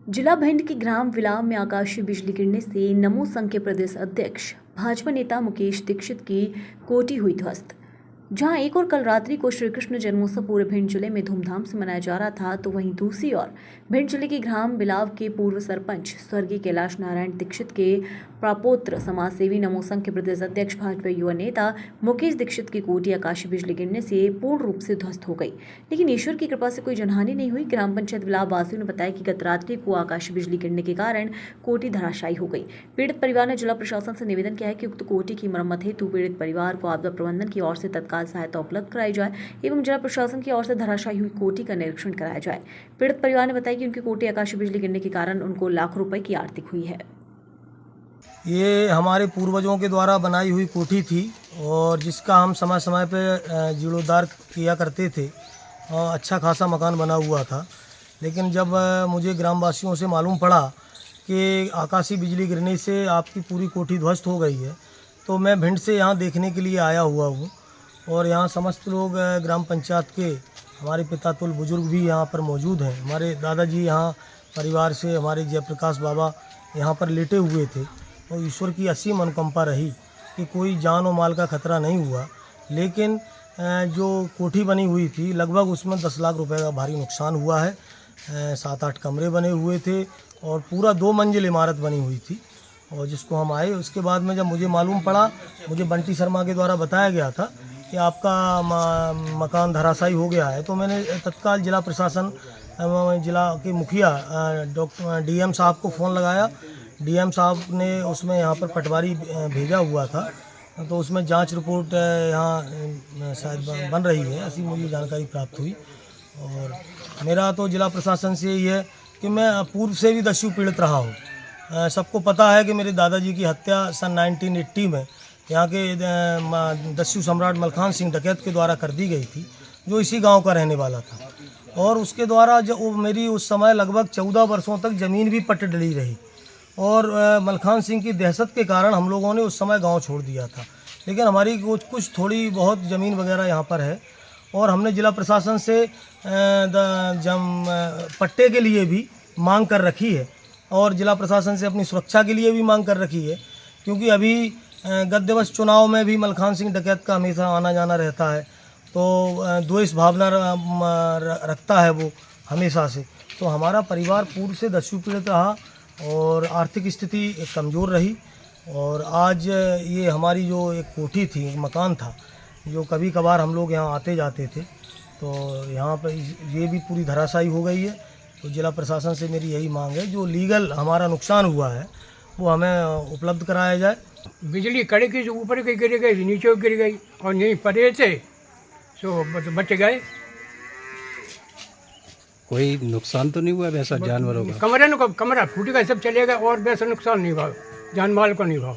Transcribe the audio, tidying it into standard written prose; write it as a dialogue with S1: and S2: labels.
S1: जिला भिंड के ग्राम विलाम में आकाशीय बिजली गिरने से नमो संघ के प्रदेश अध्यक्ष भाजपा नेता मुकेश दीक्षित की कोठी हुई ध्वस्त। जहां एक और कल रात्रि को श्री कृष्ण जन्मोत्सव पूरे भिंड जिले में धूमधाम से मनाया जा रहा था, तो वहीं दूसरी ओर भिंड जिले के ग्राम बिलाव के पूर्व सरपंच स्वर्गीय कैलाश नारायण दीक्षित के प्रापोत्र समाजसेवी नमो संघ के प्रदेश अध्यक्ष भाजपा युवा नेता मुकेश दीक्षित की कोठी आकाशीय बिजली गिरने से पूर्ण रूप से ध्वस्त हो गई। लेकिन ईश्वर की कृपा से कोई जनहानि नहीं हुई। ग्राम पंचायत बिलाव वासियों ने बताया कि गत रात्रि को आकाशीय बिजली गिरने के कारण कोठी धराशायी हो गई। पीड़ित परिवार ने जिला प्रशासन से निवेदन किया है कि उक्त कोठी की मरम्मत हेतु पीड़ित परिवार को आपदा प्रबंधन की ओर से तत्काल सहायता उपलब्ध कराई जाए एवं जिला प्रशासन की ओर से धराशायी हुई कोठी का निरीक्षण कराया जाए। पीड़ित परिवार ने बताया कि उनकी कोठी आकाशीय बिजली गिरने के कारण उनको लाखों रुपए की आर्थिक हुई है।
S2: ये हमारे पूर्वजों के द्वारा बनाई हुई कोठी थी और जिसका हम समय समय पे जीर्णोद्धार किया करते थे और अच्छा खासा मकान बना हुआ था। लेकिन जब मुझे ग्रामवासियों से मालूम पड़ा कि आकाशीय बिजली गिरने से आपकी पूरी कोठी ध्वस्त हो गई है, तो मैं भिंड से यहाँ देखने के लिए आया हुआ हूँ। और यहाँ समस्त लोग ग्राम पंचायत के हमारे पितातुल बुजुर्ग भी यहाँ पर मौजूद हैं। हमारे दादाजी यहाँ परिवार से हमारे जयप्रकाश बाबा यहाँ पर लेटे हुए थे और ईश्वर की असीम अनुकंपा रही कि कोई जान और माल का खतरा नहीं हुआ। लेकिन जो कोठी बनी हुई थी लगभग उसमें 10 लाख रुपए का भारी नुकसान हुआ है। 7-8 कमरे बने हुए थे और पूरा 2 मंजिल इमारत बनी हुई थी। और जिसको हम आए उसके बाद में जब मुझे मालूम पड़ा, मुझे बंटी शर्मा के द्वारा बताया गया था कि आपका मकान धराशायी हो गया है, तो मैंने तत्काल जिला प्रशासन जिला के मुखिया डॉक्टर डीएम साहब को फ़ोन लगाया। डीएम साहब ने उसमें यहाँ पर पटवारी भेजा हुआ था, तो उसमें जांच रिपोर्ट यहाँ शायद बन रही है, ऐसी मुझे जानकारी प्राप्त हुई। और मेरा तो जिला प्रशासन से ये है कि मैं पूर्व से भी दस्यु पीड़ित रहा हूँ। सबको पता है कि मेरे दादाजी की हत्या सन 1980 में यहाँ के दस्यु सम्राट मलखान सिंह डकैत के द्वारा कर दी गई थी, जो इसी गांव का रहने वाला था। और उसके द्वारा जो मेरी उस समय लगभग 14 वर्षों तक ज़मीन भी पट डली रही और मलखान सिंह की दहशत के कारण हम लोगों ने उस समय गांव छोड़ दिया था। लेकिन हमारी कुछ थोड़ी बहुत ज़मीन वगैरह यहाँ पर है और हमने जिला प्रशासन से पट्टे के लिए भी मांग कर रखी है और जिला प्रशासन से अपनी सुरक्षा के लिए भी मांग कर रखी है, क्योंकि अभी गत दिवस चुनाव में भी मलखान सिंह डकैत का हमेशा आना जाना रहता है, तो द्वेष भावना रखता है वो हमेशा से। तो हमारा परिवार पूर्व से दस्यु पीड़ित रहा और आर्थिक स्थिति कमज़ोर रही। और आज ये हमारी जो एक कोठी थी, एक मकान था, जो कभी कभार हम लोग यहाँ आते जाते थे, तो यहाँ पर ये भी पूरी धराशायी हो गई है। तो जिला प्रशासन से मेरी यही मांग है, जो लीगल हमारा नुकसान हुआ है वो हमें उपलब्ध कराया जाए।
S3: बिजली कड़की जो ऊपर की गिर गई, नीचे गिर गई और यहीं पड़े थे सो बच गए।
S4: कोई नुकसान तो नहीं हुआ वैसा जानवरों का?
S3: कमरा फूट गया, सब चले गए और वैसा नुकसान नहीं हुआ, जान माल को नहीं हुआ।